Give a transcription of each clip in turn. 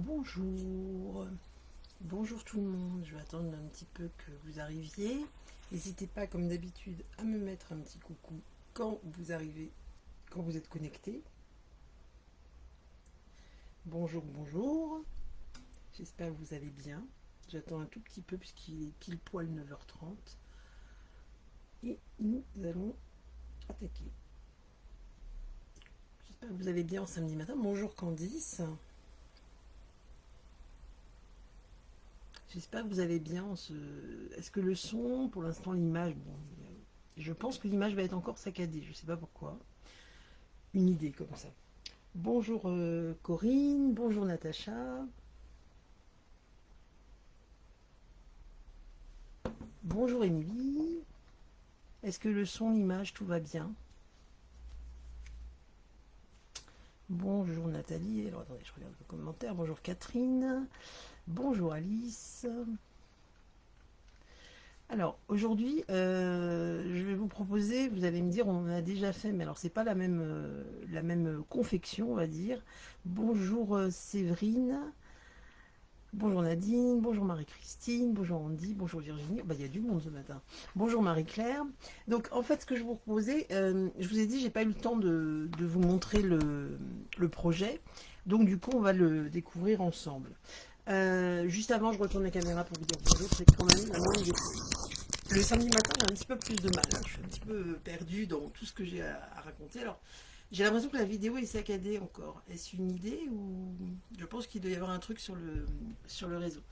Bonjour, bonjour tout le monde, je vais attendre un petit peu que vous arriviez. N'hésitez pas comme d'habitude à me mettre un petit coucou quand vous arrivez, quand vous êtes connecté. Bonjour, bonjour, j'espère que vous allez bien. J'attends un tout petit peu puisqu'il est pile poil 9h30 et nous allons attaquer. J'espère que vous allez bien en samedi matin. Bonjour Candice. J'espère que vous allez bien. Est-ce que le son, pour l'instant l'image, bon, je pense que l'image va être encore saccadée, je ne sais pas pourquoi. Une idée comme ça. Bonjour Corinne, bonjour Natacha. Bonjour Émilie. Est-ce que le son, l'image, tout va bien? Bonjour Nathalie. Alors attendez, je regarde le commentaire. Bonjour Catherine. Bonjour Alice. Alors aujourd'hui, je vais vous proposer, vous allez me dire, on en a déjà fait, mais alors c'est pas la même confection, on va dire. Bonjour Séverine, bonjour Nadine, bonjour Marie-Christine, bonjour Andy, bonjour Virginie. Bah, il y a du monde ce matin. Bonjour Marie-Claire. Donc en fait, ce que je vous proposais, je vous ai dit, j'ai pas eu le temps de vous montrer le projet. Donc du coup, on va le découvrir ensemble. Juste avant, je retourne la caméra pour vous dire bonjour. C'est quand même le samedi matin, j'ai un petit peu plus de mal, hein. Je suis un petit peu perdue dans tout ce que j'ai à raconter. Alors, j'ai l'impression que la vidéo est saccadée encore. Est-ce une idée ou je pense qu'il doit y avoir un truc sur le réseau.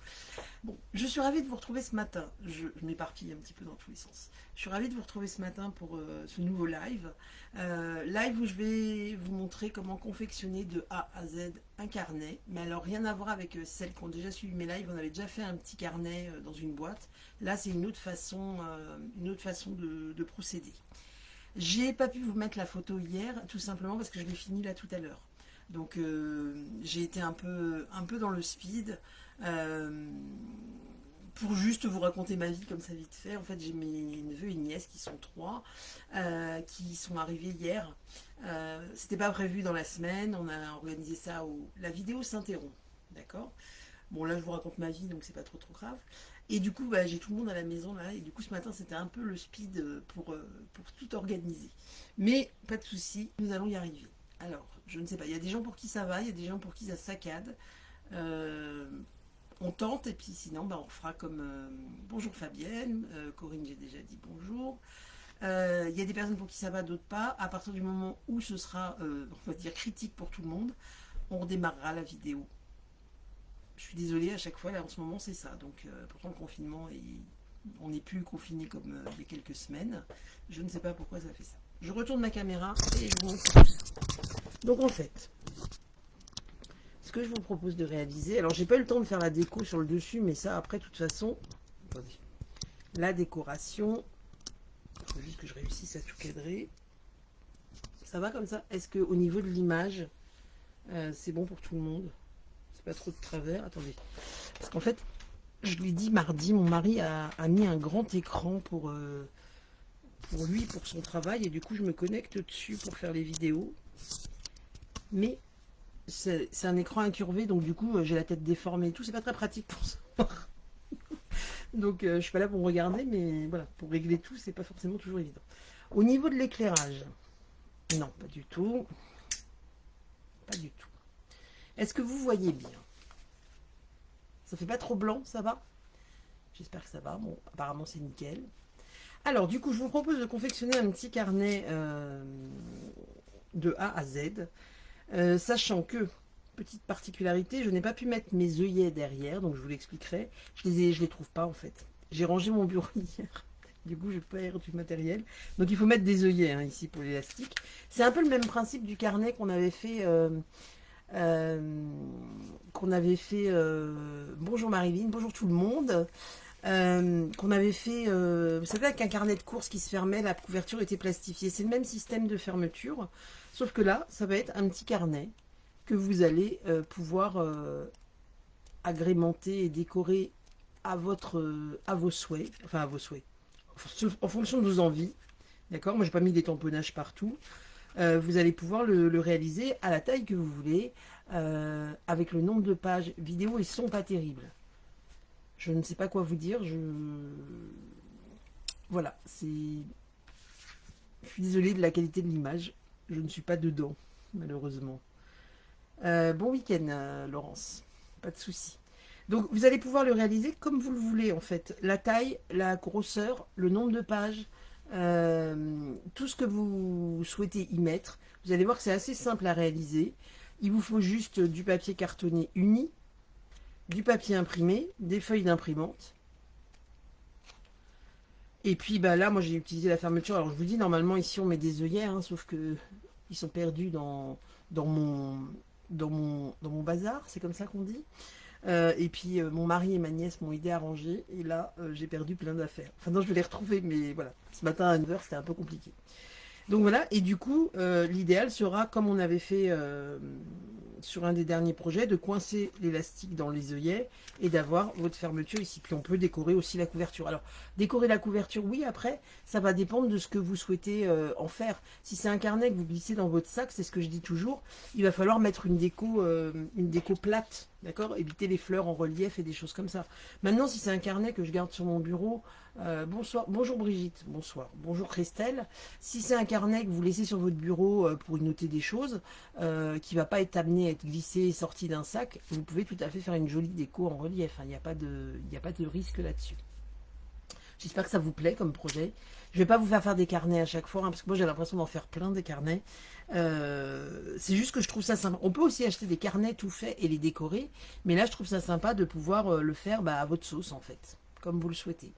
Bon, je suis ravie de vous retrouver ce matin. Je m'éparpille un petit peu dans tous les sens. Je suis ravie de vous retrouver ce matin pour ce nouveau live. Live où je vais vous montrer comment confectionner de A à Z un carnet. Mais alors rien à voir avec celles qui ont déjà suivi mes lives. On avait déjà fait un petit carnet dans une boîte. Là, c'est une autre façon de procéder. J'ai pas pu vous mettre la photo hier, tout simplement parce que je l'ai fini là tout à l'heure. Donc j'ai été un peu dans le speed. Euh, pour juste vous raconter ma vie comme ça vite fait, en fait j'ai mes neveux et nièces qui sont trois, qui sont arrivés hier. C'était pas prévu dans la semaine, on a organisé ça La vidéo s'interrompt, d'accord. Bon là je vous raconte ma vie donc c'est pas trop grave. Et du coup bah, j'ai tout le monde à la maison là et du coup ce matin c'était un peu le speed pour tout organiser. Mais pas de souci, nous allons y arriver. Alors je ne sais pas, il y a des gens pour qui ça va, il y a des gens pour qui ça saccade. Euh, on tente et puis sinon bah, on fera comme bonjour Fabienne, Corinne j'ai déjà dit bonjour. Il y a des personnes pour qui ça va, d'autres pas. À partir du moment où ce sera, on va dire, critique pour tout le monde, on redémarrera la vidéo. Je suis désolée, à chaque fois, là en ce moment c'est ça. Donc pourtant le confinement, on n'est plus confiné comme il y a quelques semaines. Je ne sais pas pourquoi ça fait ça. Je retourne ma caméra et je vous montre tout ça. Donc en fait, ce que je vous propose de réaliser, alors j'ai pas eu le temps de faire la déco sur le dessus, mais ça après de toute façon, attendez, la décoration, il faut juste que je réussisse à tout cadrer. Ça va comme ça? Est-ce que au niveau de l'image, c'est bon pour tout le monde? C'est pas trop de travers? Attendez, parce qu'en fait, je l'ai dit mardi, mon mari a mis un grand écran pour lui, pour son travail, et du coup je me connecte dessus pour faire les vidéos. Mais c'est un écran incurvé, donc du coup j'ai la tête déformée et tout, c'est pas très pratique pour ça. Donc je suis pas là pour me regarder, mais voilà, pour régler tout, c'est pas forcément toujours évident. Au niveau de l'éclairage, non, pas du tout. Pas du tout. Est-ce que vous voyez bien? Ça fait pas trop blanc, ça va? J'espère que ça va. Bon, apparemment c'est nickel. Alors du coup, je vous propose de confectionner un petit carnet de A à Z, sachant que, petite particularité, je n'ai pas pu mettre mes œillets derrière, donc je vous l'expliquerai. Je les trouve pas en fait. J'ai rangé mon bureau hier. Du coup, je perds du matériel. Donc, il faut mettre des œillets hein, ici pour l'élastique. C'est un peu le même principe du carnet qu'on avait fait. Euh, bonjour Marilyn, bonjour tout le monde. Qu'on avait fait, vous savez, avec un carnet de courses qui se fermait, la couverture était plastifiée. C'est le même système de fermeture, sauf que là, ça va être un petit carnet que vous allez pouvoir agrémenter et décorer à vos souhaits, enfin à vos souhaits, en fonction de vos envies. D'accord. Moi, j'ai pas mis des tamponnages partout. vous allez pouvoir le réaliser à la taille que vous voulez, avec le nombre de pages. Vidéo et son pas terribles. Je ne sais pas quoi vous dire. Voilà, c'est... Je suis désolée de la qualité de l'image. Je ne suis pas dedans, malheureusement. Bon week-end, Laurence. Pas de souci. Donc, vous allez pouvoir le réaliser comme vous le voulez, en fait. La taille, la grosseur, le nombre de pages, tout ce que vous souhaitez y mettre. Vous allez voir que c'est assez simple à réaliser. Il vous faut juste du papier cartonné uni, du papier imprimé, des feuilles d'imprimante. Et puis bah, là, moi j'ai utilisé la fermeture. Alors je vous dis, normalement ici on met des œillets, hein, sauf que ils sont perdus dans mon, dans mon bazar, c'est comme ça qu'on dit. Et puis mon mari et ma nièce m'ont aidé à ranger. Et là, j'ai perdu plein d'affaires. Enfin non, je vais les retrouver, mais voilà. Ce matin à 9h, c'était un peu compliqué. Donc voilà, et du coup, l'idéal sera, comme on avait fait sur un des derniers projets, de coincer l'élastique dans les œillets et d'avoir votre fermeture ici. Puis on peut décorer aussi la couverture. Alors, décorer la couverture, oui, après, ça va dépendre de ce que vous souhaitez en faire. Si c'est un carnet que vous glissez dans votre sac, c'est ce que je dis toujours, il va falloir mettre une déco plate, d'accord? Éviter les fleurs en relief et des choses comme ça. Maintenant, si c'est un carnet que je garde sur mon bureau, bonsoir, bonjour Brigitte, bonsoir, bonjour Christelle. Si c'est un carnet que vous laissez sur votre bureau pour y noter des choses, qui ne va pas être amené à être glissé et sorti d'un sac, vous pouvez tout à fait faire une jolie déco en relief. Il n'y a pas de risque là-dessus. J'espère que ça vous plaît comme projet. Je ne vais pas vous faire des carnets à chaque fois, hein, parce que moi j'ai l'impression d'en faire plein des carnets. C'est juste que je trouve ça sympa. On peut aussi acheter des carnets tout faits et les décorer, mais là je trouve ça sympa de pouvoir le faire à votre sauce en fait, comme vous le souhaitez.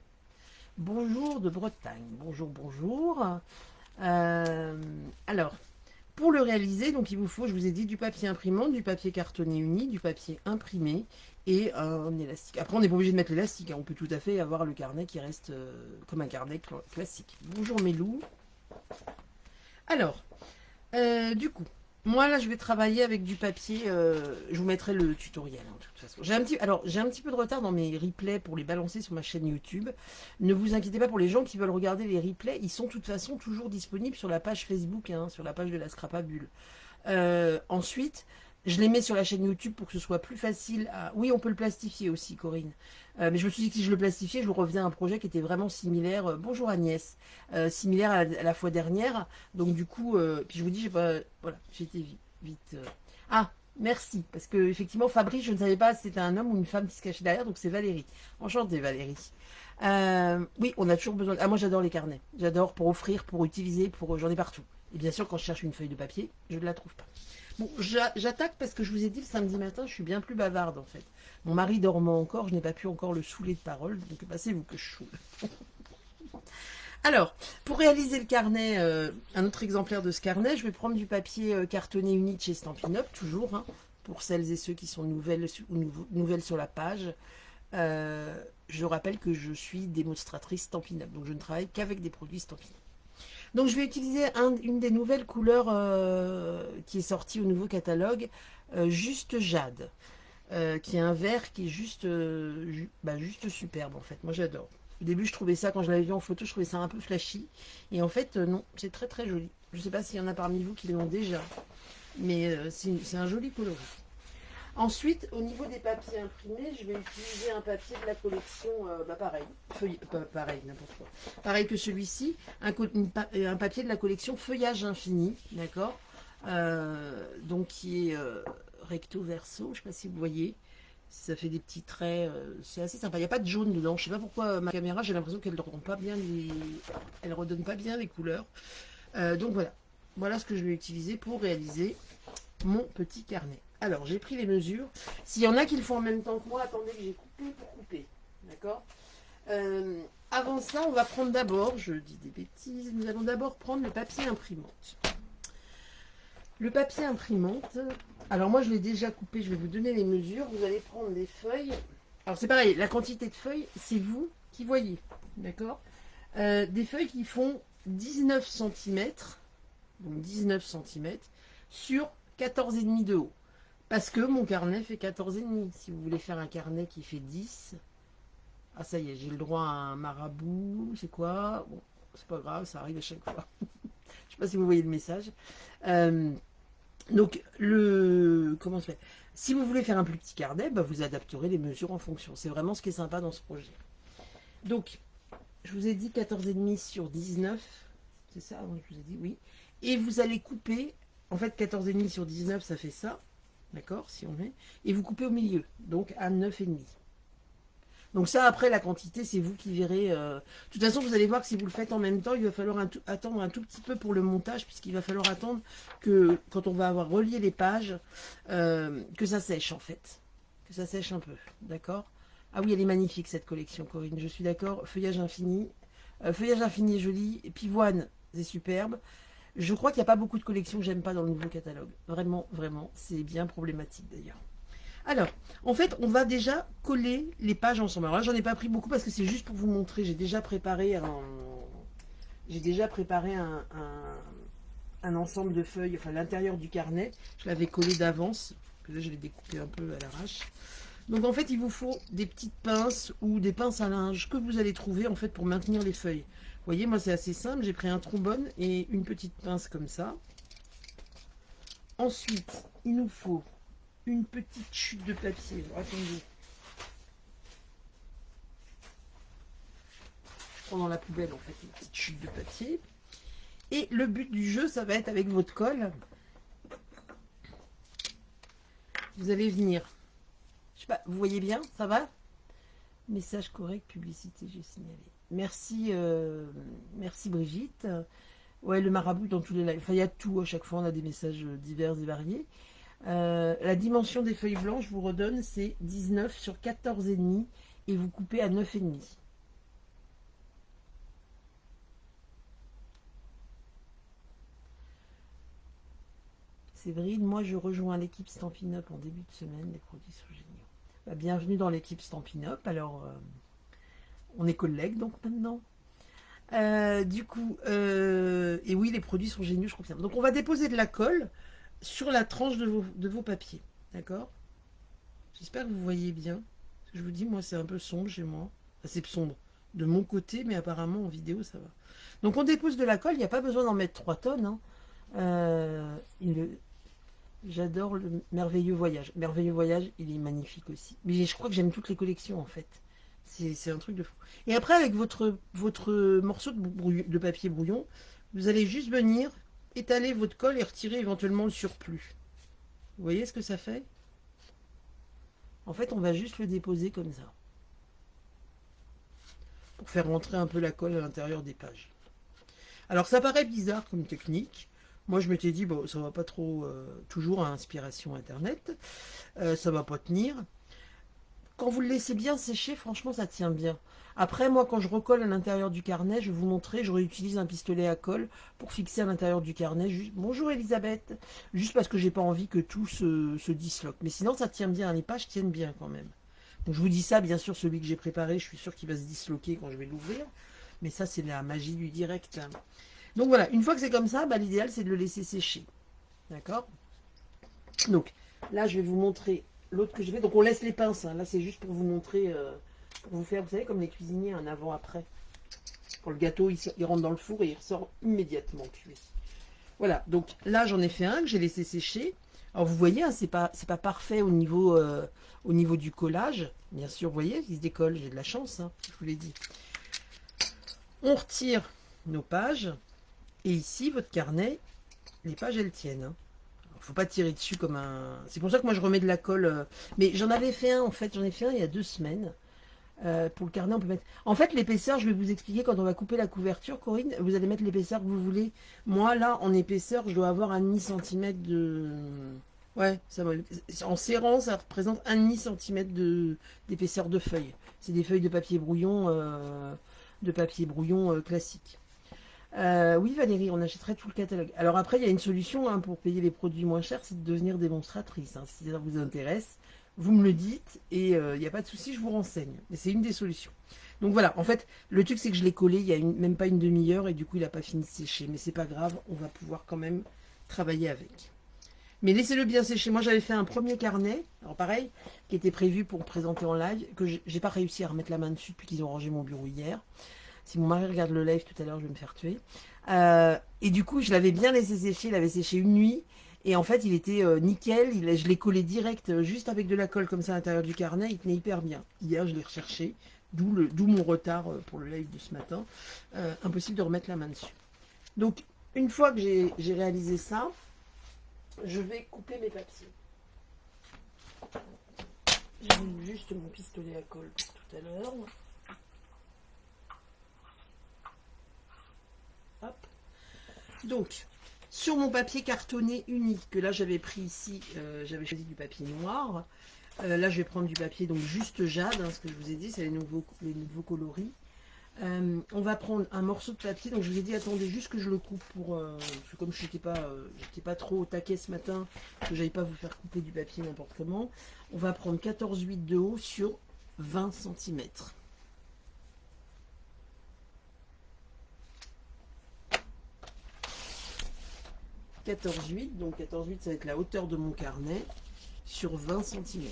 Bonjour de Bretagne. Bonjour, bonjour. Alors, pour le réaliser, donc il vous faut, je vous ai dit, du papier imprimant, du papier cartonné uni, du papier imprimé et un élastique. Après, on n'est pas obligé de mettre l'élastique, hein. On peut tout à fait avoir le carnet qui reste comme un carnet classique. Bonjour Mélou. Alors, du coup, moi là je vais travailler avec du papier, je vous mettrai le tutoriel, hein, de toute façon. J'ai un petit peu de retard dans mes replays pour les balancer sur ma chaîne YouTube. Ne vous inquiétez pas pour les gens qui veulent regarder les replays, ils sont de toute façon toujours disponibles sur la page Facebook, hein, sur la page de la Scrapabule. Ensuite, je les mets sur la chaîne YouTube pour que ce soit plus facile à... Oui, on peut le plastifier aussi, Corinne. Mais je me suis dit que si je le plastifiais, je revenais à un projet qui était vraiment similaire. Bonjour Agnès. Similaire à la fois dernière. Donc du coup, puis je vous dis, j'ai pas... Voilà, j'ai été vite. Ah, merci. Parce que effectivement, Fabrice, je ne savais pas si c'était un homme ou une femme qui se cachait derrière. Donc c'est Valérie. Enchantée, Valérie. Oui, on a toujours besoin... Ah, moi j'adore les carnets. J'adore pour offrir, pour utiliser, pour... J'en ai partout. Et bien sûr, quand je cherche une feuille de papier, je ne la trouve pas. Bon, j'attaque parce que je vous ai dit le samedi matin, je suis bien plus bavarde en fait. Mon mari dormant encore, je n'ai pas pu encore le saouler de parole, donc passez-vous que je saoule. Alors, pour réaliser le carnet, un autre exemplaire de ce carnet, je vais prendre du papier cartonné uni de chez Stampin' Up, toujours, hein, pour celles et ceux qui sont nouvelles sur la page. Je rappelle que je suis démonstratrice Stampin' Up, donc je ne travaille qu'avec des produits Stampin' Up. Donc je vais utiliser une des nouvelles couleurs qui est sortie au nouveau catalogue, Juste Jade, qui est un vert qui est juste superbe en fait. Moi j'adore. Au début je trouvais ça, quand je l'avais vu en photo, je trouvais ça un peu flashy. Et en fait non, c'est très très joli. Je ne sais pas s'il y en a parmi vous qui l'ont déjà, mais c'est un joli coloris. Ensuite, au niveau des papiers imprimés, je vais utiliser un papier de la collection, pareil, pareil, n'importe quoi. Pareil que celui-ci, un papier de la collection Feuillage Infini, d'accord. Donc qui est recto verso, je ne sais pas si vous voyez. Ça fait des petits traits, c'est assez sympa. Il n'y a pas de jaune dedans. Je ne sais pas pourquoi ma caméra, j'ai l'impression qu'elle ne redonne pas bien les couleurs. Donc voilà. Voilà ce que je vais utiliser pour réaliser mon petit carnet. Alors, j'ai pris les mesures. S'il y en a qui le font en même temps que moi, attendez que j'ai coupé pour couper. D'accord. Avant ça, on va prendre d'abord, je dis des bêtises, nous allons d'abord prendre le papier imprimante. Le papier imprimante, alors moi je l'ai déjà coupé, je vais vous donner les mesures. Vous allez prendre des feuilles. Alors c'est pareil, la quantité de feuilles, c'est vous qui voyez. D'accord. Des feuilles qui font 19 cm, donc 19 cm, sur 14,5 de haut. Parce que mon carnet fait 14,5. Si vous voulez faire un carnet qui fait 10, ah ça y est, j'ai le droit à un marabout, c'est quoi? Bon, c'est pas grave, ça arrive à chaque fois. pas si vous voyez le message. Donc, comment se fait? Si vous voulez faire un plus petit carnet, bah, vous adapterez les mesures en fonction. C'est vraiment ce qui est sympa dans ce projet. Donc, je vous ai dit 14,5 sur 19. C'est ça, je vous ai dit, oui. Et vous allez couper, en fait, 14,5 sur 19, ça fait ça. D'accord, si on met. Et vous coupez au milieu, donc à 9,5. Donc ça, après, la quantité, c'est vous qui verrez. De toute façon, vous allez voir que si vous le faites en même temps, il va falloir attendre un tout petit peu pour le montage, puisqu'il va falloir attendre que, quand on va avoir relié les pages, que ça sèche, en fait. Que ça sèche un peu, d'accord? Ah oui, elle est magnifique, cette collection, Corinne, je suis d'accord. Feuillage infini. Feuillage infini est joli. Et pivoine, c'est superbe. Je crois qu'il n'y a pas beaucoup de collections que j'aime pas dans le nouveau catalogue. Vraiment, vraiment, c'est bien problématique, d'ailleurs. Alors, en fait, on va déjà coller les pages ensemble. Alors là, j'en ai pas pris beaucoup parce que c'est juste pour vous montrer. J'ai déjà préparé un ensemble de feuilles, enfin l'intérieur du carnet. Je l'avais collé d'avance. Là, je l'ai découpé un peu à l'arrache. Donc, en fait, il vous faut des petites pinces ou des pinces à linge que vous allez trouver, en fait, pour maintenir les feuilles. Vous voyez, moi, c'est assez simple. J'ai pris un trombone et une petite pince comme ça. Ensuite, il nous faut une petite chute de papier. Attendez. Je prends dans la poubelle, en fait, une petite chute de papier. Et le but du jeu, ça va être avec votre colle. Vous allez venir. Je sais pas, vous voyez bien, ça va? Message correct, publicité, j'ai signalé. Merci, merci Brigitte. Ouais, le marabout dans tous les lives. Enfin, il y a tout à chaque fois, on a des messages divers et variés. La dimension des feuilles blanches, je vous redonne, c'est 19 sur 14,5 et vous coupez à 9,5. Séverine, moi je rejoins l'équipe Stampin' Up en début de semaine, les produits sont géniaux. Bah, bienvenue dans l'équipe Stampin' Up, alors on est collègues donc maintenant. Du coup, et oui, les produits sont géniaux, je confirme. Donc on va déposer de la colle sur la tranche de vos papiers, d'accord? J'espère que vous voyez bien. Je vous dis, moi c'est un peu sombre chez moi. Enfin, c'est sombre de mon côté, mais apparemment en vidéo ça va. Donc on dépose de la colle, il n'y a pas besoin d'en mettre 3 tonnes. Hein. J'adore le Merveilleux Voyage. Merveilleux Voyage, il est magnifique aussi. Mais je crois que j'aime toutes les collections en fait. C'est un truc de fou. Et après, avec votre morceau de papier brouillon, vous allez juste venir étaler votre colle et retirer éventuellement le surplus. Vous voyez ce que ça fait? En fait, on va juste le déposer comme ça. Pour faire rentrer un peu la colle à l'intérieur des pages. Alors, ça paraît bizarre comme technique. Moi, je m'étais dit, bon, ça va pas trop, toujours à inspiration internet, ça va pas tenir. Quand vous le laissez bien sécher, franchement, ça tient bien. Après, moi, quand je recolle à l'intérieur du carnet, je vais vous montrer, je réutilise un pistolet à colle pour fixer à l'intérieur du carnet. Bonjour Elisabeth, juste parce que j'ai pas envie que tout se disloque. Mais sinon, ça tient bien, les pages tiennent bien quand même. Donc, je vous dis ça, bien sûr, celui que j'ai préparé, je suis sûr qu'il va se disloquer quand je vais l'ouvrir. Mais ça, c'est la magie du direct. Donc voilà, une fois que c'est comme ça, bah, l'idéal c'est de le laisser sécher. D'accord? Donc là, je vais vous montrer l'autre que je vais. Donc on laisse les pinces. Hein. Là, c'est juste pour vous montrer, pour vous faire, vous savez, comme les cuisiniers, un avant-après. Quand le gâteau, il rentre dans le four et il ressort immédiatement cuit. Voilà, donc là, j'en ai fait un que j'ai laissé sécher. Alors vous voyez, hein, c'est pas parfait au niveau du collage. Bien sûr, vous voyez, il se décolle. J'ai de la chance, hein, je vous l'ai dit. On retire nos pages. Et ici, votre carnet, les pages, elles tiennent. Hein. Il ne faut pas tirer dessus comme un... C'est pour ça que moi, je remets de la colle. Mais j'en avais fait un, en fait. J'en ai fait un il y a 2 semaines. Pour le carnet, on peut mettre... En fait, l'épaisseur, je vais vous expliquer quand on va couper la couverture, Corinne. Vous allez mettre l'épaisseur que vous voulez. Moi, là, en épaisseur, je dois avoir 1,5 cm de... Ouais, ça va. En serrant, ça représente 1,5 cm d'épaisseur de feuille. C'est des feuilles de papier brouillon, classique. Oui Valérie, on achèterait tout le catalogue. Alors après, il y a une solution hein, pour payer les produits moins chers, c'est de devenir démonstratrice. Hein. Si ça vous intéresse, vous me le dites et il n'y a pas de souci, je vous renseigne. Mais c'est une des solutions. Donc voilà, en fait, le truc c'est que je l'ai collé il y a même pas une demi-heure et du coup il n'a pas fini de sécher. Mais c'est pas grave, on va pouvoir quand même travailler avec. Mais laissez-le bien sécher. Moi j'avais fait un premier carnet, alors pareil, qui était prévu pour présenter en live, que j'ai pas réussi à remettre la main dessus depuis qu'ils ont rangé mon bureau hier. Si mon mari regarde le live tout à l'heure, je vais me faire tuer. Et du coup, je l'avais bien laissé sécher. Il avait séché une nuit. Et en fait, il était nickel. Je l'ai collé direct, juste avec de la colle comme ça à l'intérieur du carnet. Il tenait hyper bien. Hier, je l'ai recherché. D'où mon retard pour le live de ce matin. Impossible de remettre la main dessus. Donc, une fois que j'ai réalisé ça, je vais couper mes papiers. J'ai juste mon pistolet à colle pour tout à l'heure. Hop. Donc, sur mon papier cartonné unique, que là j'avais pris ici, j'avais choisi du papier noir. Là je vais prendre du papier donc juste jade, hein, ce que je vous ai dit, c'est les nouveaux coloris. On va prendre un morceau de papier, donc je vous ai dit attendez juste que je le coupe pour parce que comme je n'étais pas trop au taquet ce matin, que j'allais pas vous faire couper du papier n'importe comment. On va prendre 14,8 de haut sur 20 cm. « 14,8, donc 14,8 ça va être la hauteur de mon carnet sur 20 cm.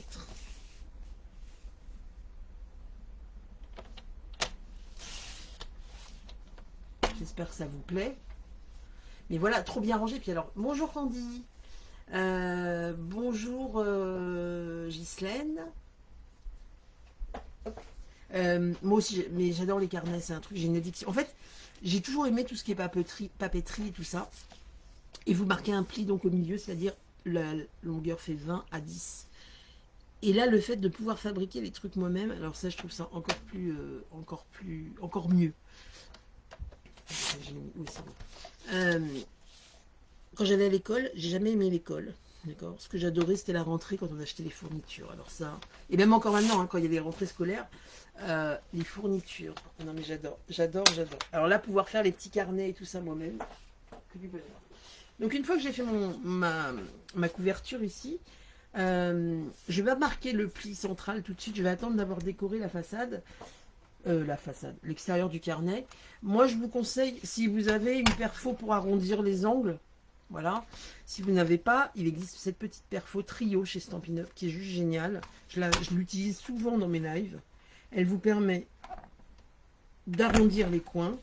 J'espère que ça vous plaît. Mais voilà, trop bien rangé. Puis alors, bonjour Candy. Bonjour Ghislaine. Moi aussi, mais j'adore les carnets, c'est un truc, j'ai une addiction. En fait, j'ai toujours aimé tout ce qui est papeterie et tout ça. Et vous marquez un pli donc au milieu, c'est-à-dire la longueur fait 20 à 10. Et là, le fait de pouvoir fabriquer les trucs moi-même, alors ça, je trouve ça encore mieux. Oui, c'est bon. Quand j'allais à l'école, j'ai jamais aimé l'école. D'accord. Ce que j'adorais, c'était la rentrée quand on achetait les fournitures. Alors ça, et même encore maintenant, hein, quand il y a les rentrées scolaires, les fournitures. Non mais j'adore. Alors là, pouvoir faire les petits carnets et tout ça moi-même, que du bonheur. Donc une fois que j'ai fait ma couverture ici, je vais marquer le pli central tout de suite. Je vais attendre d'avoir décoré la façade. L'extérieur du carnet. Moi, je vous conseille, si vous avez une perfo pour arrondir les angles, voilà. Si vous n'avez pas, il existe cette petite perfo trio chez Stampin' Up qui est juste géniale. Je l'utilise souvent dans mes lives. Elle vous permet d'arrondir les coins.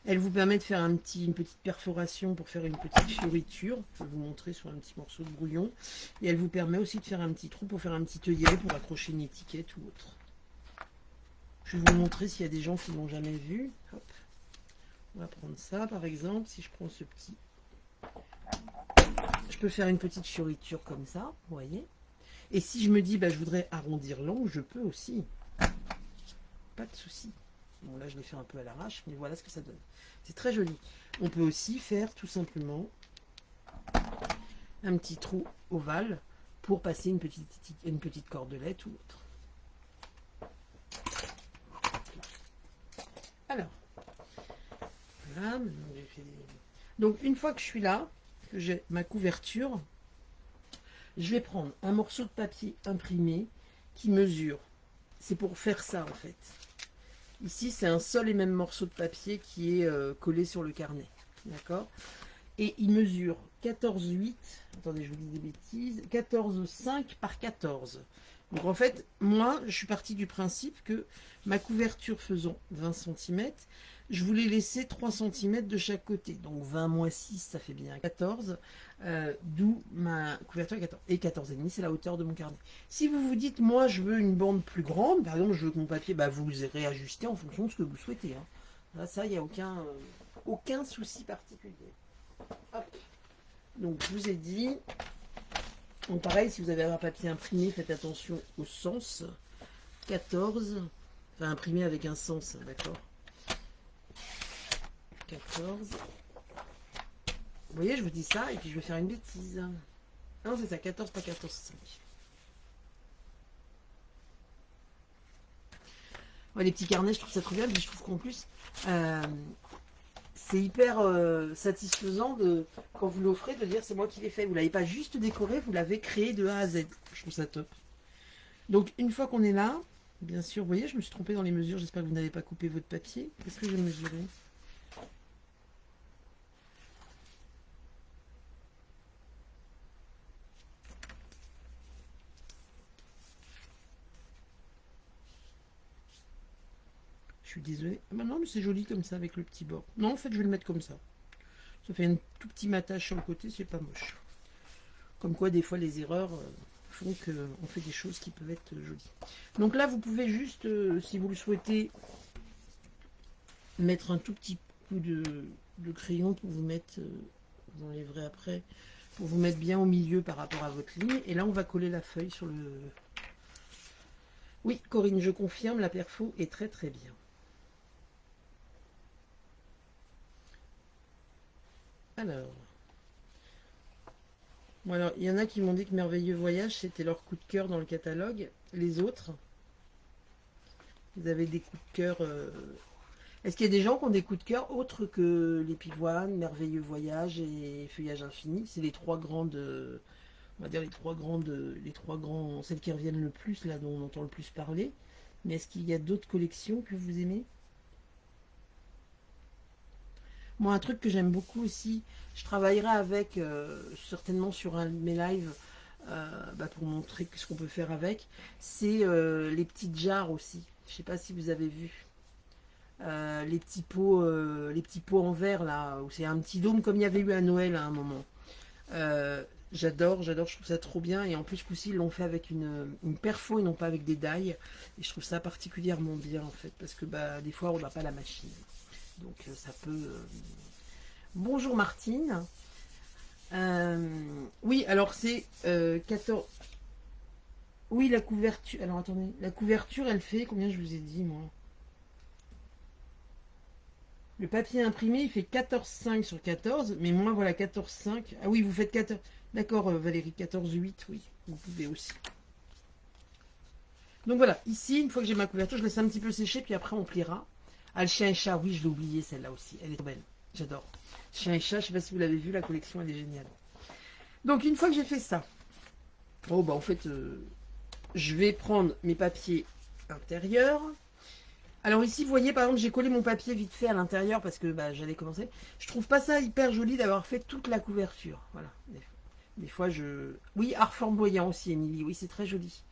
Elle vous permet de faire une petite perforation pour faire une petite fioriture. Je vais vous montrer sur un petit morceau de brouillon. Et elle vous permet aussi de faire un petit trou pour faire un petit œillet pour accrocher une étiquette ou autre. Je vais vous montrer s'il y a des gens qui ne l'ont jamais vu. Hop. On va prendre ça par exemple. Si je prends ce petit... Je peux faire une petite fioriture comme ça, vous voyez. Et si je me dis, je voudrais arrondir l'angle, je peux aussi. Pas de souci. Bon, là, je l'ai fait un peu à l'arrache, mais voilà ce que ça donne. C'est très joli. On peut aussi faire tout simplement un petit trou ovale pour passer une petite cordelette ou autre. Alors, voilà, maintenant j'ai fait... Donc, une fois que je suis là, que j'ai ma couverture, je vais prendre un morceau de papier imprimé qui mesure. C'est pour faire ça, en fait. Ici, c'est un seul et même morceau de papier qui est collé sur le carnet. D'accord? Et il mesure 14,8. Attendez, je vous dis des bêtises. 14,5 par 14. Donc en fait, moi, je suis partie du principe que ma couverture faisant 20 cm, je voulais laisser 3 cm de chaque côté. Donc 20 moins 6, ça fait bien 14. D'où ma couverture est 14. Et 14,5, c'est la hauteur de mon carnet. Si vous vous dites, moi, je veux une bande plus grande, par exemple, je veux que mon papier, vous le réajustez en fonction de ce que vous souhaitez. Hein. Là, ça, il n'y a aucun souci particulier. Hop. Donc, je vous ai dit... Donc pareil, si vous avez un papier imprimé, faites attention au sens. 14, enfin imprimé avec un sens, d'accord. 14. Vous voyez, je vous dis ça, et puis je vais faire une bêtise. Non, c'est ça, 14, pas 14,5. Ouais, les petits carnets, je trouve ça trop bien, mais je trouve qu'en plus, c'est hyper satisfaisant quand vous l'offrez de dire c'est moi qui l'ai fait. Vous ne l'avez pas juste décoré, vous l'avez créé de A à Z. Je trouve ça top. Donc une fois qu'on est là, bien sûr, vous voyez, je me suis trompée dans les mesures. J'espère que vous n'avez pas coupé votre papier. Qu'est-ce que j'ai mesuré ? Je suis désolée. Ah bah non, mais c'est joli comme ça avec le petit bord. Non, en fait, je vais le mettre comme ça. Ça fait un tout petit matage sur le côté, c'est pas moche. Comme quoi, des fois, les erreurs font qu'on fait des choses qui peuvent être jolies. Donc là, vous pouvez juste, si vous le souhaitez, mettre un tout petit coup de crayon pour vous mettre, vous enlèverez après, pour vous mettre bien au milieu par rapport à votre ligne. Et là, on va coller la feuille sur le... Oui, Corinne, je confirme, la perfo est très très bien. Alors... Bon, alors, il y en a qui m'ont dit que Merveilleux Voyage, c'était leur coup de cœur dans le catalogue. Les autres, vous avez des coups de cœur... Est-ce qu'il y a des gens qui ont des coups de cœur autres que les Pivoines, Merveilleux Voyage et Feuillage Infini? C'est les trois grandes... on va dire les trois grands, celles qui reviennent le plus, là, dont on entend le plus parler. Mais est-ce qu'il y a d'autres collections que vous aimez? Moi, un truc que j'aime beaucoup aussi, je travaillerai avec, certainement sur un de mes lives, pour montrer ce qu'on peut faire avec, c'est les petites jarres aussi. Je ne sais pas si vous avez vu. Les petits pots en verre, là, où c'est un petit dôme comme il y avait eu à Noël à un moment. J'adore, je trouve ça trop bien. Et en plus, ce ils l'ont fait avec une perfo et non pas avec des die. Et je trouve ça particulièrement bien, en fait, parce que des fois, on n'a pas la machine. Donc, ça peut... Bonjour Martine. Oui, alors c'est 14... Oui, la couverture... Alors, attendez. La couverture, elle fait... Combien je vous ai dit, moi? Le papier imprimé, il fait 14,5 sur 14. Mais moi, voilà, 14,5. Ah oui, vous faites 14... D'accord, Valérie, 14,8, oui. Vous pouvez aussi. Donc voilà, ici, une fois que j'ai ma couverture, je laisse un petit peu sécher, puis après, on pliera. Ah, le chien et chat, oui, je l'ai oublié, celle-là aussi. Elle est trop belle. J'adore. Chien et chat, je ne sais pas si vous l'avez vu, la collection, elle est géniale. Donc, une fois que j'ai fait ça, en fait, je vais prendre mes papiers intérieurs. Alors ici, vous voyez, par exemple, j'ai collé mon papier vite fait à l'intérieur parce que j'allais commencer. Je trouve pas ça hyper joli d'avoir fait toute la couverture. Voilà. Des fois, je... Oui, art flamboyant aussi, Émilie. Oui, c'est très joli.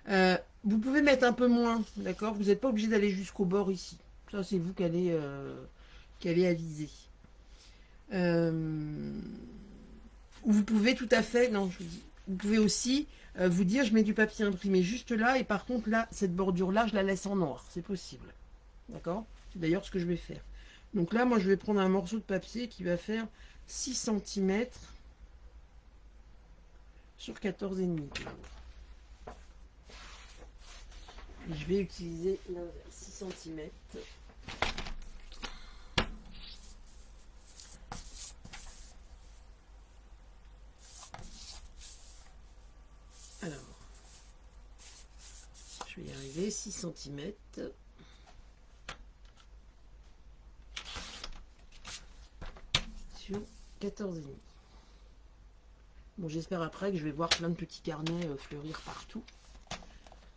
Vous pouvez mettre un peu moins, d'accord? Vous n'êtes pas obligé d'aller jusqu'au bord ici. Ça, c'est vous qui allez aviser. Vous pouvez tout à fait... Non, je vous dis... Vous pouvez aussi vous dire, je mets du papier imprimé juste là, et par contre, là, cette bordure-là, je la laisse en noir. C'est possible. D'accord? C'est d'ailleurs ce que je vais faire. Donc là, moi, je vais prendre un morceau de papier qui va faire 6 cm sur 14,5. Je vais utiliser 6 cm. Alors, je vais y arriver, 6 cm. Sur 14,5. Bon, j'espère après que je vais voir plein de petits carnets fleurir partout.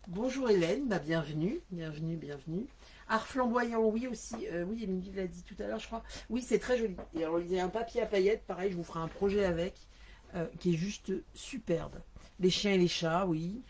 Bonjour Hélène, bienvenue, bienvenue. Art flamboyant, oui aussi, oui, Émilie l'a dit tout à l'heure, je crois. Oui, c'est très joli. Et alors, il y a un papier à paillettes, pareil, je vous ferai un projet avec, qui est juste superbe. Les chiens et les chats, oui.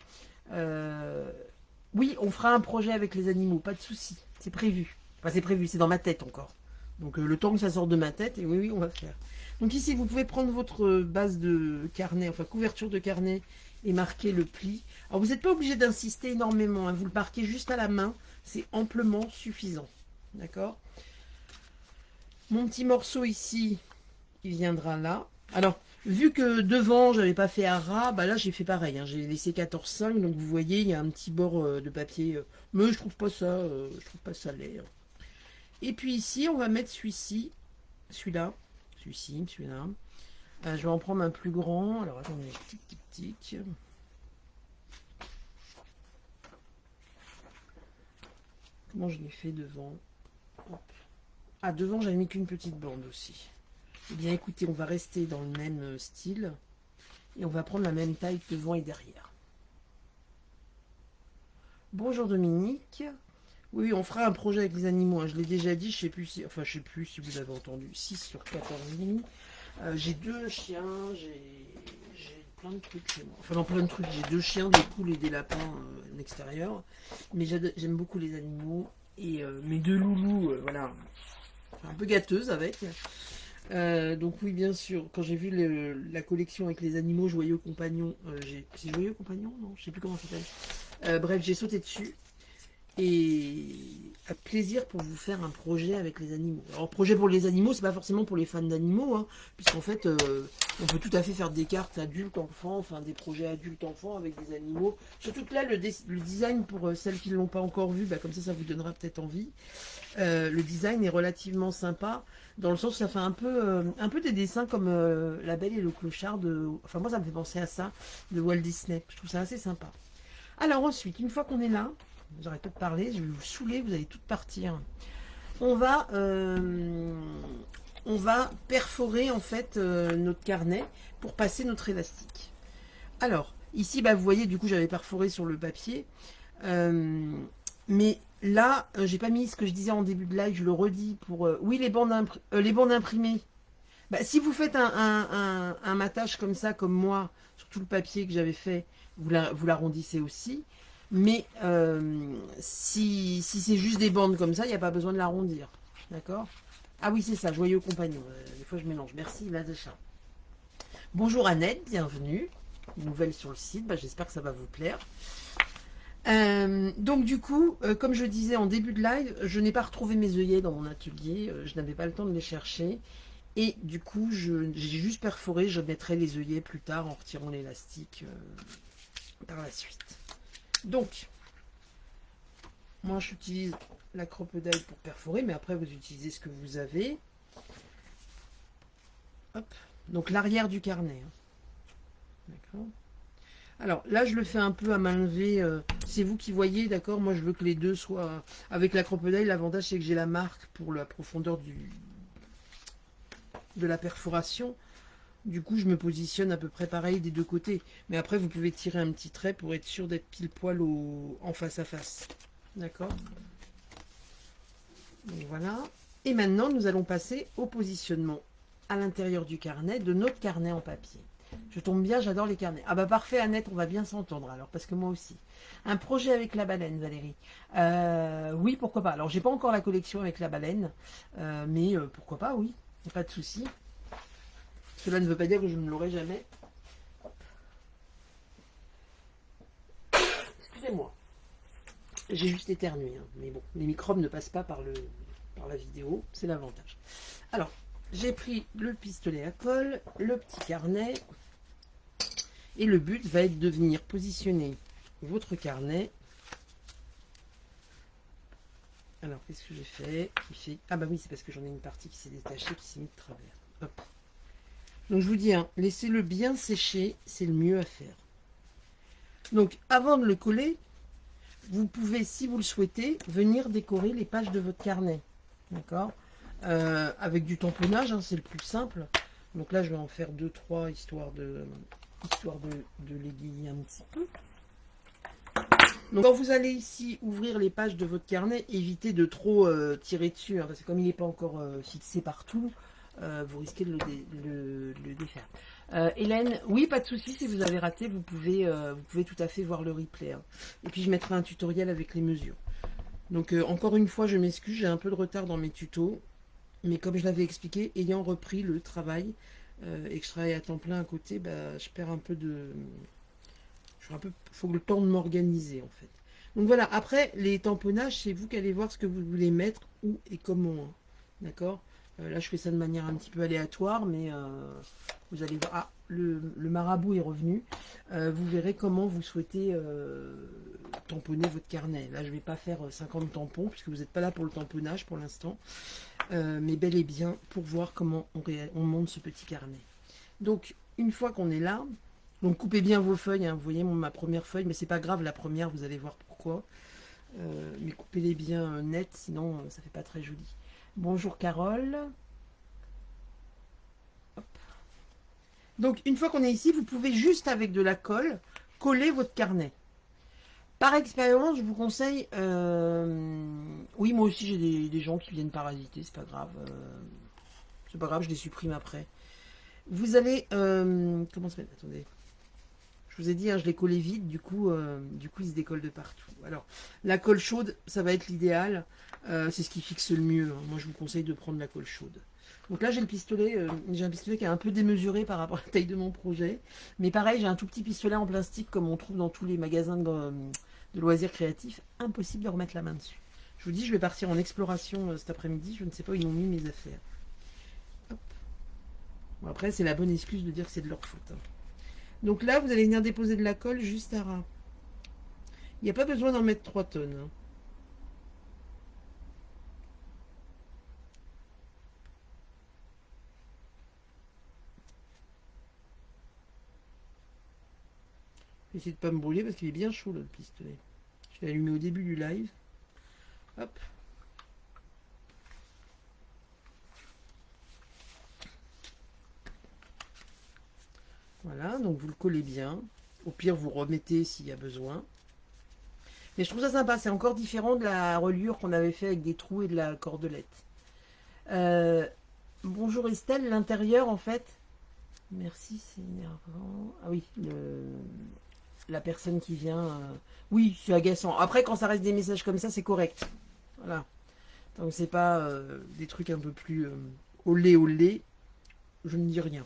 Oui, on fera un projet avec les animaux, pas de souci, c'est prévu. Enfin, c'est prévu, c'est dans ma tête encore. Donc, le temps que ça sorte de ma tête, et oui, on va faire. Donc ici, vous pouvez prendre votre base de carnet, enfin couverture de carnet, et marquer le pli. Alors, vous n'êtes pas obligé d'insister énormément, hein, vous le marquez juste à la main, c'est amplement suffisant. D'accord? Mon petit morceau ici, il viendra là. Alors, vu que devant, j'avais pas fait à ras, là, j'ai fait pareil. Hein, j'ai laissé 14,5, donc vous voyez, il y a un petit bord de papier. Mais je trouve pas ça laid. Et puis ici, on va mettre celui-ci, celui-là, celui-là. Je vais en prendre un plus grand. Alors, attendez, tic. Comment je l'ai fait devant? Hop. Ah, devant, j'avais mis qu'une petite bande aussi. Eh bien, écoutez, on va rester dans le même style. Et on va prendre la même taille devant et derrière. Bonjour Dominique. Oui, on fera un projet avec les animaux. Hein. Je l'ai déjà dit, je sais plus si vous avez entendu. 6 sur 14,5. J'ai 2 chiens, j'ai plein de trucs chez moi. Enfin, non, plein de trucs. J'ai 2 chiens, des poules et des lapins en extérieur. Mais j'aime beaucoup les animaux. et mes deux loulous, voilà, un peu gâteuse avec. Donc oui, bien sûr, quand j'ai vu la collection avec les animaux Joyeux Compagnons, c'est Joyeux Compagnons? Non, je sais plus comment ça s'appelle. Bref, j'ai sauté dessus. Et à plaisir pour vous faire un projet avec les animaux. Alors, projet pour les animaux, c'est pas forcément pour les fans d'animaux, hein, puisqu'en fait, on peut tout à fait faire des cartes adultes-enfants, enfin des projets adultes-enfants avec des animaux. Surtout que là, le design, pour celles qui ne l'ont pas encore vu, bah, comme ça vous donnera peut-être envie. Le design est relativement sympa, dans le sens où ça fait un peu des dessins comme La Belle et le Clochard Enfin, moi, ça me fait penser à ça, de Walt Disney. Je trouve ça assez sympa. Alors ensuite, une fois qu'on est là, j'arrête pas de parler, je vais vous saouler, vous allez toutes partir. On va perforer en fait notre carnet pour passer notre élastique. Alors, ici, bah, vous voyez, du coup, j'avais perforé sur le papier. Mais là, j'ai pas mis ce que je disais en début de live, je le redis pour... oui, les bandes imprimées. Bah, si vous faites un matage comme ça, comme moi, sur tout le papier que j'avais fait, vous l'arrondissez aussi. Mais si c'est juste des bandes comme ça, il n'y a pas besoin de l'arrondir. D'accord? Ah oui, c'est ça, Joyeux Compagnon. Des fois, je mélange. Merci, Natacha. Bonjour Annette, bienvenue. Nouvelle sur le site, bah, j'espère que ça va vous plaire. Donc du coup, comme je disais en début de live, je n'ai pas retrouvé mes œillets dans mon atelier. Je n'avais pas le temps de les chercher. Et du coup, j'ai juste perforé. Je mettrai les œillets plus tard en retirant l'élastique par la suite. Donc, moi j'utilise la crocodile pour perforer, mais après vous utilisez ce que vous avez. Hop. Donc l'arrière du carnet. D'accord. Alors là je le fais un peu à main levée. C'est vous qui voyez, d'accord. Moi je veux que les deux soient... Avec la crocodile, l'avantage c'est que j'ai la marque pour la profondeur de la perforation. Du coup, je me positionne à peu près pareil des deux côtés. Mais après, vous pouvez tirer un petit trait pour être sûr d'être pile poil en face à face. D'accord? Donc voilà. Et maintenant, nous allons passer au positionnement à l'intérieur du carnet, de notre carnet en papier. Je tombe bien, j'adore les carnets. Ah bah parfait, Annette, on va bien s'entendre alors, parce que moi aussi. Un projet avec la baleine, Valérie. Oui, pourquoi pas. Alors, j'ai pas encore la collection avec la baleine, mais pourquoi pas, oui. Pas de souci. Cela ne veut pas dire que je ne l'aurai jamais. Excusez-moi. J'ai juste éternué. Hein. Mais bon, les microbes ne passent pas par la vidéo. C'est l'avantage. Alors, j'ai pris le pistolet à colle, le petit carnet. Et le but va être de venir positionner votre carnet. Alors, qu'est-ce que j'ai fait? Ah bah oui, c'est parce que j'en ai une partie qui s'est détachée, qui s'est mise de travers. Hop. Donc je vous dis, hein, laissez-le bien sécher, c'est le mieux à faire. Donc avant de le coller, vous pouvez, si vous le souhaitez, venir décorer les pages de votre carnet. D'accord? Avec du tamponnage, hein, c'est le plus simple. Donc là, je vais en faire 2-3 histoire de l'égayer un petit peu. Donc quand vous allez ici ouvrir les pages de votre carnet, évitez de trop tirer dessus, hein, parce que comme il n'est pas encore fixé partout, vous risquez de le défaire. Hélène, oui, pas de souci, si vous avez raté, vous pouvez tout à fait voir le replay. Hein. Et puis je mettrai un tutoriel avec les mesures. Donc encore une fois, je m'excuse, j'ai un peu de retard dans mes tutos. Mais comme je l'avais expliqué, ayant repris le travail et que je travaille à temps plein à côté, bah, je perds un peu de... faut le temps de m'organiser en fait. Donc voilà, après les tamponnages, c'est vous qui allez voir ce que vous voulez mettre, où et comment. Hein. D'accord? Là, je fais ça de manière un petit peu aléatoire, mais vous allez voir. Ah, le marabout est revenu. Vous verrez comment vous souhaitez tamponner votre carnet. Là, je ne vais pas faire 50 tampons, puisque vous n'êtes pas là pour le tamponnage pour l'instant, mais bel et bien pour voir comment on monte ce petit carnet. Donc, une fois qu'on est là, donc coupez bien vos feuilles. Hein, vous voyez ma première feuille, mais c'est pas grave, la première, vous allez voir pourquoi. Mais coupez-les bien net, sinon ça fait pas très joli. Bonjour Carole. Hop. Donc une fois qu'on est ici, vous pouvez juste avec de la colle coller votre carnet. Par expérience, je vous conseille... Oui, moi aussi j'ai des gens qui viennent parasiter, c'est pas grave. C'est pas grave, je les supprime après. Vous allez... comment ça s'appelle? Attendez. Je vous ai dit, hein, je l'ai collé vite, du coup, il se décolle de partout. Alors, la colle chaude, ça va être l'idéal. C'est ce qui fixe le mieux, hein. Moi, je vous conseille de prendre la colle chaude. Donc là, j'ai le pistolet, j'ai un pistolet qui est un peu démesuré par rapport à la taille de mon projet. Mais pareil, j'ai un tout petit pistolet en plastique comme on trouve dans tous les magasins de loisirs créatifs. Impossible de remettre la main dessus. Je vous dis, je vais partir en exploration cet après-midi. Je ne sais pas où ils ont mis mes affaires. Hop. Bon, après, c'est la bonne excuse de dire que c'est de leur faute, hein. Donc là, vous allez venir déposer de la colle juste à ras. Il n'y a pas besoin d'en mettre 3 tonnes, hein. Essayez de ne pas me brûler parce qu'il est bien chaud, le pistolet. Je l'ai allumé au début du live. Hop. Voilà, donc vous le collez bien. Au pire, vous remettez s'il y a besoin. Mais je trouve ça sympa. C'est encore différent de la reliure qu'on avait fait avec des trous et de la cordelette. Euh, Bonjour Estelle, l'intérieur en fait. Merci, c'est énervant. Ah oui, la personne qui vient. Oui, c'est agaçant. Après, quand ça reste des messages comme ça, c'est correct. Voilà. Donc c'est pas des trucs un peu plus au lait, je ne dis rien.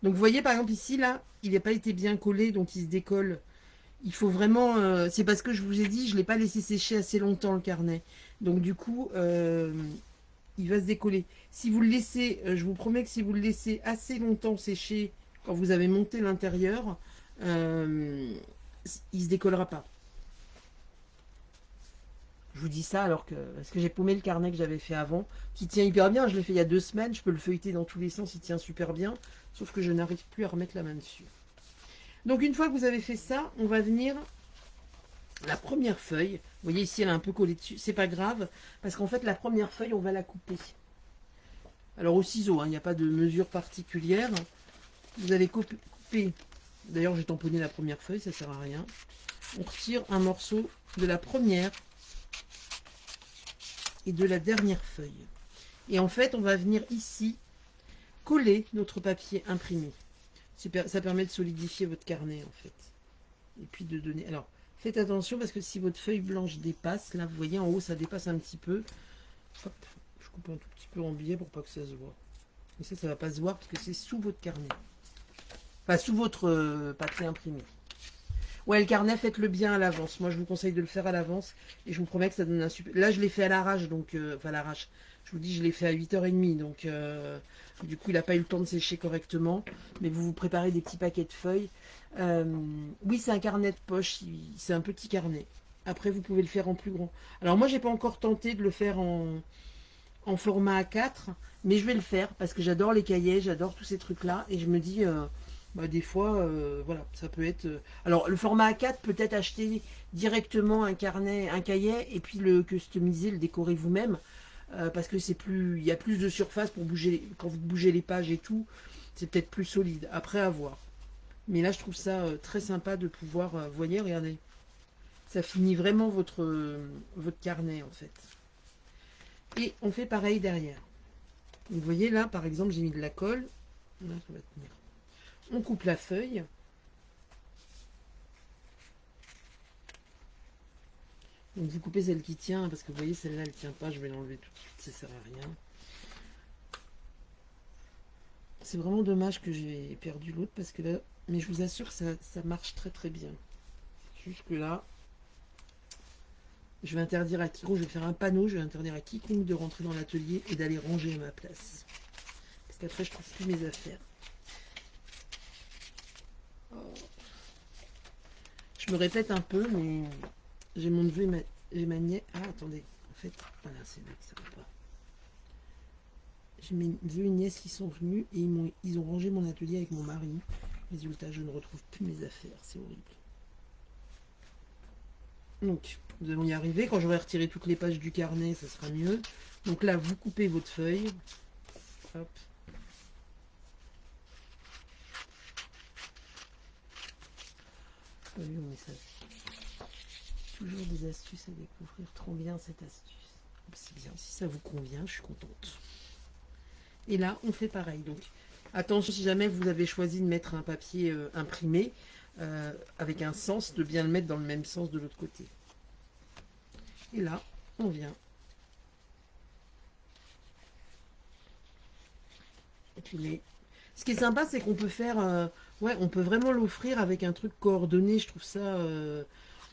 Donc vous voyez par exemple ici, là, il n'a pas été bien collé, donc il se décolle. Il faut vraiment... c'est parce que je vous ai dit, je ne l'ai pas laissé sécher assez longtemps le carnet. Donc du coup, il va se décoller. Si vous le laissez, je vous promets que si vous le laissez assez longtemps sécher, quand vous avez monté l'intérieur, il se décollera pas. Je vous dis ça alors que... Parce que j'ai paumé le carnet que j'avais fait avant, qui tient hyper bien. Je l'ai fait il y a 2 semaines, je peux le feuilleter dans tous les sens, il tient super bien. Sauf que je n'arrive plus à remettre la main dessus. Donc une fois que vous avez fait ça, on va venir... La première feuille, vous voyez ici elle est un peu collée dessus, c'est pas grave, parce qu'en fait la première feuille on va la couper. Alors au ciseau, hein, il n'y a pas de mesure particulière. Vous allez couper, d'ailleurs j'ai tamponné la première feuille, ça sert à rien. On retire un morceau de la première et de la dernière feuille. Et en fait on va venir ici coller notre papier imprimé. Ça permet de solidifier votre carnet en fait. Et puis de donner... Alors, faites attention parce que si votre feuille blanche dépasse, là vous voyez en haut ça dépasse un petit peu. Hop, je coupe un tout petit peu en biais pour pas que ça se voit. Mais ça va pas se voir parce que c'est sous votre carnet. Enfin, sous votre papier imprimé. Ouais, le carnet, faites-le bien à l'avance. Moi, je vous conseille de le faire à l'avance. Et je vous promets que ça donne un super... Là, je l'ai fait à l'arrache, donc... Enfin, à l'arrache. Je vous dis, je l'ai fait à 8h30. Donc, du coup, il n'a pas eu le temps de sécher correctement. Mais vous vous préparez des petits paquets de feuilles. Oui, c'est un carnet de poche. C'est un petit carnet. Après, vous pouvez le faire en plus grand. Alors, moi, j'ai pas encore tenté de le faire en format A4. Mais je vais le faire parce que j'adore les cahiers. J'adore tous ces trucs-là. Et je me dis... Bah, des fois, voilà, ça peut être... Alors, le format A4, peut-être acheter directement un carnet, un cahier, et puis le customiser, le décorer vous-même, parce que c'est plus, il y a plus de surface pour bouger, quand vous bougez les pages et tout, c'est peut-être plus solide, après à voir. Mais là, je trouve ça très sympa de pouvoir, vous voyez, regardez, ça finit vraiment votre carnet, en fait. Et on fait pareil derrière. Donc, vous voyez, là, par exemple, j'ai mis de la colle. Là, ça va tenir. On coupe la feuille. Donc vous coupez celle qui tient, parce que vous voyez celle-là elle tient pas, je vais l'enlever tout de suite, ça sert à rien. C'est vraiment dommage que j'ai perdu l'autre parce que là, mais je vous assure ça marche très très bien. Jusque là, je vais interdire à quiconque, je vais faire un panneau, je vais interdire à quiconque de rentrer dans l'atelier et d'aller ranger à ma place. Parce qu'après je trouve plus mes affaires. Je me répète un peu, mais j'ai mon neveu et ma nièce. Ah, attendez, en fait, voilà, c'est là que ça va pas. J'ai mes neveux et nièces qui sont venus et ils ont rangé mon atelier avec mon mari. Résultat, je ne retrouve plus mes affaires, c'est horrible. Donc, nous allons y arriver. Quand j'aurai retiré toutes les pages du carnet, ça sera mieux. Donc là, vous coupez votre feuille. Hop. Pas vu mon message. Toujours des astuces à découvrir. Trop bien cette astuce. C'est bien. Si ça vous convient, je suis contente. Et là, on fait pareil. Donc, attention, si jamais vous avez choisi de mettre un papier imprimé, avec un sens, de bien le mettre dans le même sens de l'autre côté. Et là, on vient. Et puis les... Ce qui est sympa, c'est qu'on peut faire... ouais, on peut vraiment l'offrir avec un truc coordonné. Je trouve ça...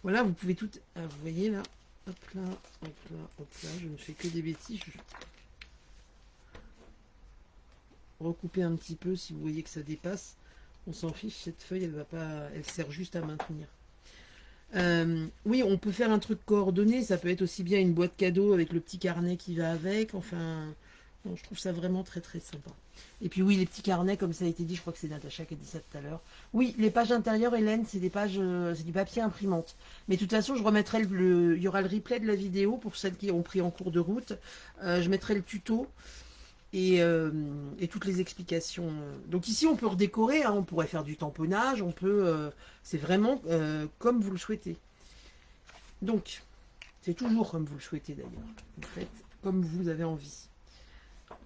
voilà, vous pouvez tout... vous voyez là. Hop là, hop là, hop là. Je ne fais que des bêtises. Recouper un petit peu si vous voyez que ça dépasse. On s'en fiche, cette feuille, elle va pas... Elle sert juste à maintenir. Oui, on peut faire un truc coordonné. Ça peut être aussi bien une boîte cadeau avec le petit carnet qui va avec. Enfin... Donc, je trouve ça vraiment très très sympa. Et puis oui, les petits carnets, comme ça a été dit, je crois que c'est Natacha qui a dit ça tout à l'heure. Oui, les pages intérieures, Hélène, c'est des pages, c'est du papier imprimante. Mais de toute façon, je remettrai il y aura le replay de la vidéo pour celles qui ont pris en cours de route. Je mettrai le tuto et toutes les explications. Donc ici, on peut redécorer, hein, on pourrait faire du tamponnage, on peut, c'est vraiment comme vous le souhaitez. Donc, c'est toujours comme vous le souhaitez d'ailleurs. Vous faites comme vous avez envie.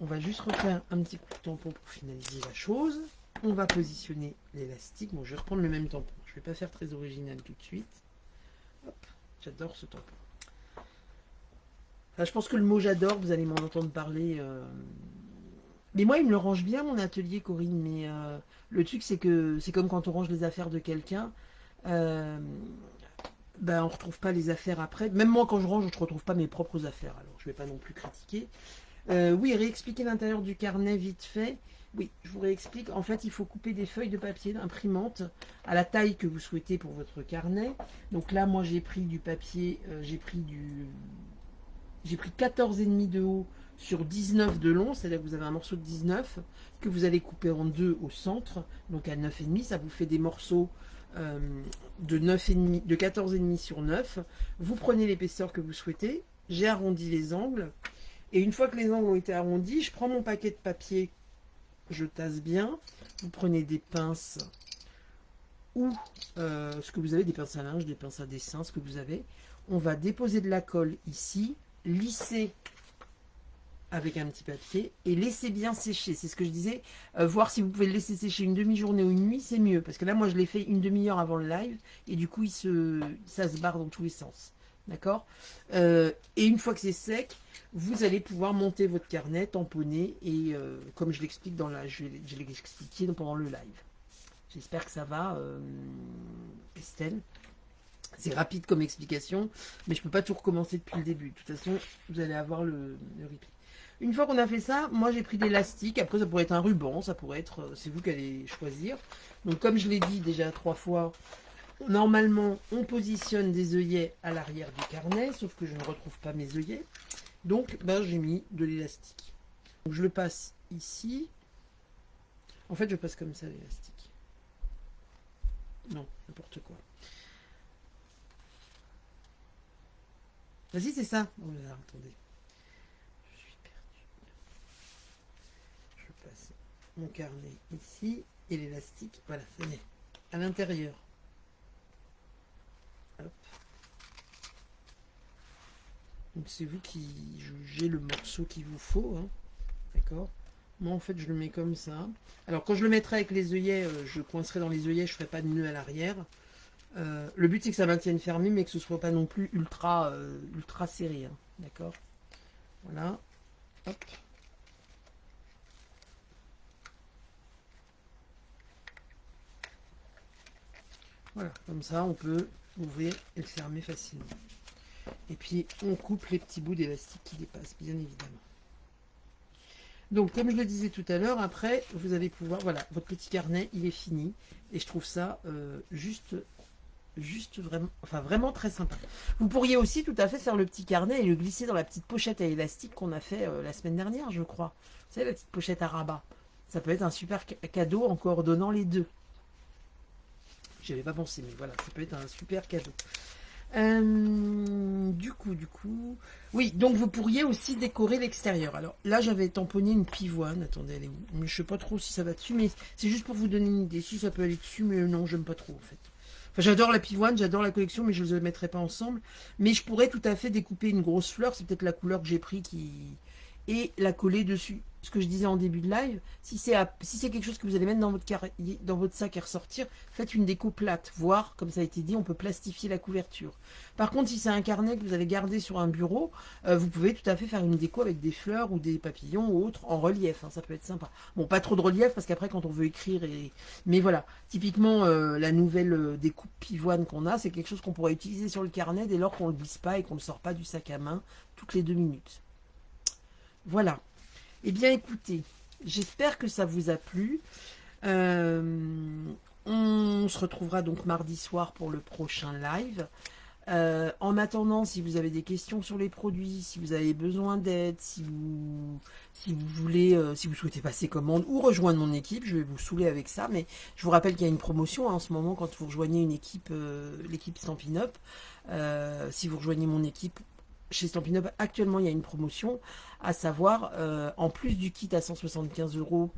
On va juste refaire un petit coup de tampon pour finaliser la chose. On va positionner l'élastique. Bon, je vais reprendre le même tampon. Je ne vais pas faire très original tout de suite. Hop, j'adore ce tampon. Enfin, je pense que le mot j'adore, vous allez m'en entendre parler. Mais moi, il me le range bien, mon atelier, Corinne. Mais le truc, c'est que c'est comme quand on range les affaires de quelqu'un. Ben, on ne retrouve pas les affaires après. Même moi, quand je range, je ne retrouve pas mes propres affaires. Alors, je ne vais pas non plus critiquer. Oui, réexpliquer l'intérieur du carnet vite fait. Oui, je vous réexplique. En fait, il faut couper des feuilles de papier d'imprimante à la taille que vous souhaitez pour votre carnet. Donc là, moi, j'ai pris du papier, j'ai pris 14,5 de haut sur 19 de long, c'est-à-dire que vous avez un morceau de 19 que vous allez couper en deux au centre, donc à 9,5, ça vous fait des morceaux de 9,5, de 14,5 sur 9. Vous prenez l'épaisseur que vous souhaitez. J'ai arrondi les angles. Et une fois que les angles ont été arrondis, je prends mon paquet de papier, je tasse bien. Vous prenez des pinces ou ce que vous avez, des pinces à linge, des pinces à dessin, ce que vous avez. On va déposer de la colle ici, lisser avec un petit papier et laisser bien sécher. C'est ce que je disais. Voir si vous pouvez le laisser sécher une demi-journée ou une nuit, c'est mieux. Parce que là, moi, je l'ai fait une demi-heure avant le live et du coup, ça se barre dans tous les sens. D'accord. Et une fois que c'est sec, vous allez pouvoir monter votre carnet, tamponner et comme je l'explique je l'ai expliqué pendant le live. J'espère que ça va, Estelle. C'est rapide comme explication, mais je ne peux pas tout recommencer depuis le début. De toute façon, vous allez avoir le replay. Une fois qu'on a fait ça, moi j'ai pris de l'élastique. Après, ça pourrait être un ruban, ça pourrait être, c'est vous qui allez choisir. Donc, comme je l'ai dit déjà 3 fois, normalement, on positionne des œillets à l'arrière du carnet, sauf que je ne retrouve pas mes œillets. Donc, j'ai mis de l'élastique. Donc, je le passe ici. En fait, je passe comme ça l'élastique. Non, n'importe quoi. Vas-y, c'est ça. Oh là là, attendez. Je suis perdu. Je passe mon carnet ici et l'élastique. Voilà, ça y est. À l'intérieur. Hop. Donc c'est vous qui jugez le morceau qu'il vous faut. Hein. D'accord. Moi, en fait, je le mets comme ça. Alors, quand je le mettrai avec les œillets, je coincerai dans les œillets, je ne ferai pas de nœud à l'arrière. Le but, c'est que ça maintienne fermé, mais que ce ne soit pas non plus ultra serré. Hein. D'accord. Voilà. Hop. Voilà. Comme ça, on peut ouvrir et le fermer facilement. Et puis, on coupe les petits bouts d'élastique qui dépassent, bien évidemment. Donc, comme je le disais tout à l'heure, après, vous allez pouvoir... Voilà, votre petit carnet, il est fini. Et je trouve ça juste vraiment, enfin vraiment très sympa. Vous pourriez aussi tout à fait faire le petit carnet et le glisser dans la petite pochette à élastique qu'on a fait la semaine dernière, je crois. Vous savez, la petite pochette à rabat. Ça peut être un super cadeau en coordonnant les deux. J'y avais pas pensé, mais voilà, ça peut être un super cadeau. Du coup, oui, donc vous pourriez aussi décorer l'extérieur. Alors là, j'avais tamponné une pivoine. Attendez, elle est où? Mais je sais pas trop si ça va dessus, mais c'est juste pour vous donner une idée. Si ça peut aller dessus, mais non, j'aime pas trop en fait. Enfin, j'adore la pivoine, j'adore la collection, mais je ne les mettrai pas ensemble. Mais je pourrais tout à fait découper une grosse fleur. C'est peut-être la couleur que j'ai pris et la coller dessus. Ce que je disais en début de live, si c'est quelque chose que vous allez mettre dans votre sac et ressortir, faites une déco plate, voire, comme ça a été dit, on peut plastifier la couverture. Par contre, si c'est un carnet que vous allez garder sur un bureau, vous pouvez tout à fait faire une déco avec des fleurs ou des papillons ou autres en relief, hein, ça peut être sympa. Bon, pas trop de relief, parce qu'après, quand on veut écrire, mais voilà, typiquement, la nouvelle découpe pivoine qu'on a, c'est quelque chose qu'on pourrait utiliser sur le carnet dès lors qu'on ne le glisse pas et qu'on ne le sort pas du sac à main toutes les 2 minutes. Voilà. Eh bien, écoutez, j'espère que ça vous a plu. On se retrouvera donc mardi soir pour le prochain live. En attendant, si vous avez des questions sur les produits, si vous avez besoin d'aide, si vous voulez, si vous souhaitez passer commande ou rejoindre mon équipe, je vais vous saouler avec ça, mais je vous rappelle qu'il y a une promotion hein, en ce moment quand vous rejoignez une équipe, l'équipe Stampin' Up. Si vous rejoignez mon équipe, chez Stampin' Up, actuellement, il y a une promotion, à savoir, en plus du kit à 175 €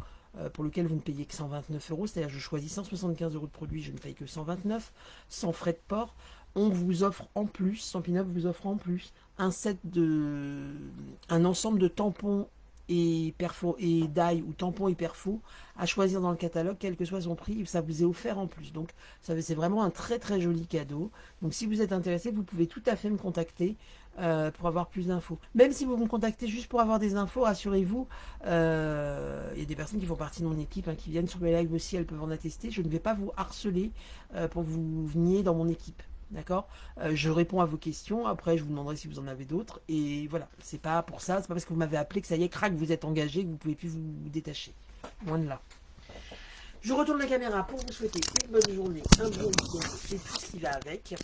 pour lequel vous ne payez que 129 €, c'est-à-dire je choisis 175 € de produit, je ne paye que 129, sans frais de port, on vous offre en plus, Stampin' Up vous offre en plus, un ensemble de tampons et perfo et die ou tampons et perfo à choisir dans le catalogue, quel que soit son prix, ça vous est offert en plus. Donc c'est vraiment un très très joli cadeau. Donc si vous êtes intéressé, vous pouvez tout à fait me contacter pour avoir plus d'infos. Même si vous me contactez juste pour avoir des infos, rassurez-vous, il y a des personnes qui font partie de mon équipe, hein, qui viennent sur mes lives aussi, elles peuvent en attester. Je ne vais pas vous harceler pour que vous veniez dans mon équipe. D'accord. Je réponds à vos questions. Après, je vous demanderai si vous en avez d'autres. Et voilà, c'est pas pour ça. C'est pas parce que vous m'avez appelé que ça y est, crac, vous êtes engagé, que vous pouvez plus vous détacher. Loin de là. Je retourne la caméra pour vous souhaiter une bonne journée, un bon week-end et tout ce qui va avec.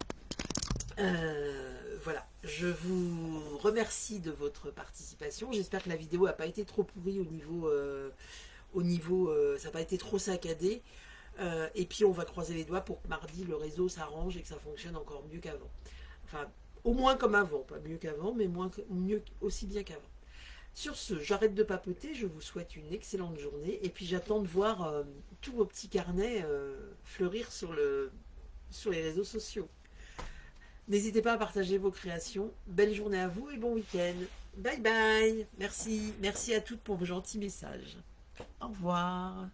Voilà, je vous remercie de votre participation. J'espère que la vidéo n'a pas été trop pourrie au niveau ça n'a pas été trop saccadé. Et puis on va croiser les doigts pour que mardi le réseau s'arrange et que ça fonctionne encore mieux qu'avant. Enfin, au moins comme avant, pas mieux qu'avant, mais mieux aussi bien qu'avant. Sur ce, j'arrête de papoter, je vous souhaite une excellente journée et puis j'attends de voir tous vos petits carnets fleurir sur les réseaux sociaux. N'hésitez pas à partager vos créations. Belle journée à vous et bon week-end. Bye bye. Merci à toutes pour vos gentils messages. Au revoir.